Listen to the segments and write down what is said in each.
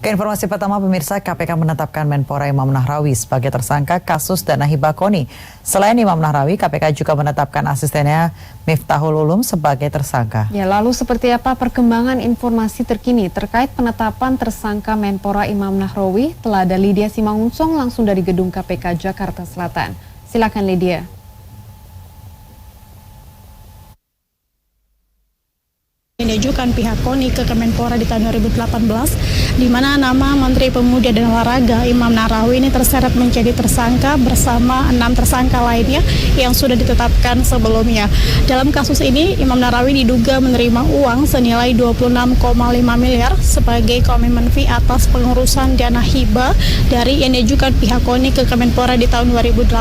Ke informasi pertama, pemirsa, KPK menetapkan Menpora Imam Nahrawi sebagai tersangka kasus dana hibah KONI. Selain Imam Nahrawi, KPK juga menetapkan asistennya Miftahul Ulum sebagai tersangka. Ya, lalu seperti apa perkembangan informasi terkini terkait penetapan tersangka Menpora Imam Nahrawi? Telah ada Lydia Simangunsong langsung dari Gedung KPK Jakarta Selatan. Silakan Lydia. Diajukan pihak KONI ke Kemenpora di tahun 2018, di mana nama Menteri Pemuda dan Olahraga Imam Nahrawi ini terseret menjadi tersangka bersama 6 tersangka lainnya yang sudah ditetapkan sebelumnya. Dalam kasus ini, Imam Nahrawi diduga menerima uang senilai 26,5 miliar sebagai komitmen fee atas pengurusan dana hibah dari yang diajukan pihak KONI ke Kemenpora di tahun 2018.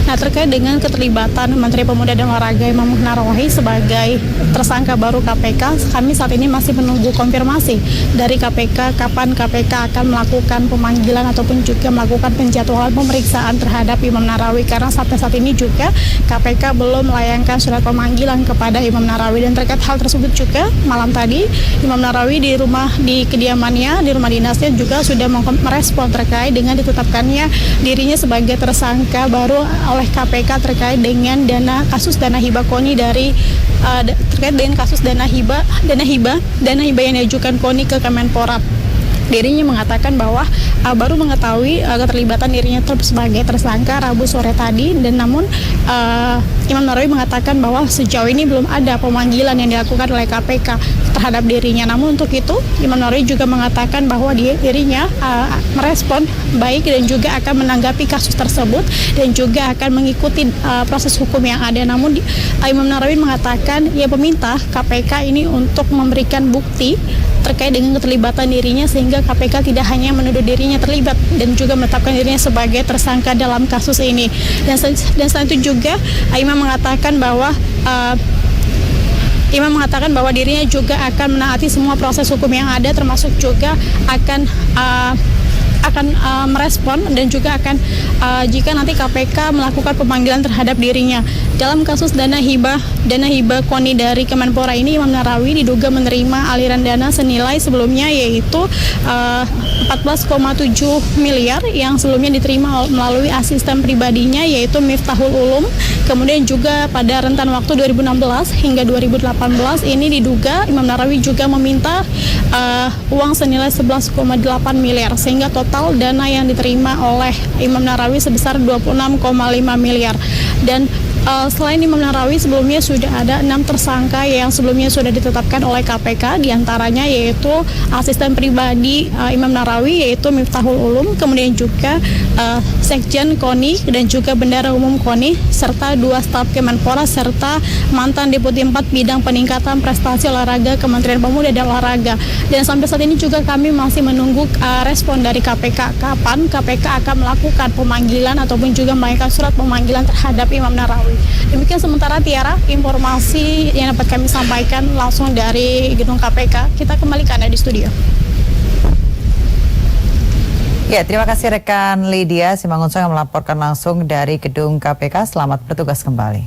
Nah, terkait dengan keterlibatan Menteri Pemuda dan Olahraga Imam Nahrawi sebagai tersangka baru KPK, kami saat ini masih menunggu konfirmasi dari KPK kapan KPK akan melakukan pemanggilan ataupun juga melakukan penjadwalan pemeriksaan terhadap Imam Nahrawi, karena sampai saat ini juga KPK belum melayangkan surat pemanggilan kepada Imam Nahrawi. Dan terkait hal tersebut juga malam tadi Imam Nahrawi di kediamannya, di rumah dinasnya juga sudah merespon terkait dengan ditetapkannya dirinya sebagai tersangka baru oleh KPK terkait dengan kasus dana hibah KONI terkait dengan kasus dana hibah yang diajukan KONI ke Kemenpora. Dirinya mengatakan bahwa baru mengetahui keterlibatan dirinya sebagai tersangka Rabu sore tadi, dan namun Imam Nahrawi mengatakan bahwa sejauh ini belum ada pemanggilan yang dilakukan oleh KPK terhadap dirinya. Namun untuk itu Imam Nahrawi juga mengatakan bahwa dirinya merespon baik dan juga akan menanggapi kasus tersebut dan juga akan mengikuti proses hukum yang ada. Namun Imam Nahrawi mengatakan ia meminta KPK ini untuk memberikan bukti terkait dengan keterlibatan dirinya, sehingga KPK tidak hanya menuduh dirinya terlibat dan juga menetapkan dirinya sebagai tersangka dalam kasus ini. Dan selain itu juga Imam mengatakan bahwa dirinya juga akan menaati semua proses hukum yang ada, termasuk juga akan merespon dan juga akan jika nanti KPK melakukan pemanggilan terhadap dirinya. Dalam kasus dana hibah KONI dari Kemenpora ini, Imam Nahrawi diduga menerima aliran dana senilai sebelumnya yaitu 14,7 miliar yang sebelumnya diterima melalui asisten pribadinya yaitu Miftahul Ulum. Kemudian juga pada rentan waktu 2016 hingga 2018 ini diduga Imam Nahrawi juga meminta uang senilai 11,8 miliar, sehingga total dana yang diterima oleh Imam Nahrawi sebesar 26,5 miliar. Dan selain Imam Nahrawi, sebelumnya sudah ada 6 tersangka yang sebelumnya sudah ditetapkan oleh KPK, diantaranya yaitu asisten pribadi Imam Nahrawi yaitu Miftahul Ulum, kemudian juga Sekjen KONI dan juga Bendara Umum KONI, serta 2 staf Kemenpora, serta mantan Deputi 4 Bidang Peningkatan Prestasi Olahraga Kementerian Pemuda dan Olahraga. Dan sampai saat ini juga kami masih menunggu respon dari KPK kapan KPK akan melakukan pemanggilan ataupun juga melayangkan surat pemanggilan terhadap Imam Nahrawi. Demikian sementara Tiara, informasi yang dapat kami sampaikan langsung dari gedung KPK. Kita kembali ke Anda di studio. Ya, terima kasih rekan Lydia Simangunsong yang melaporkan langsung dari gedung KPK. Selamat bertugas kembali.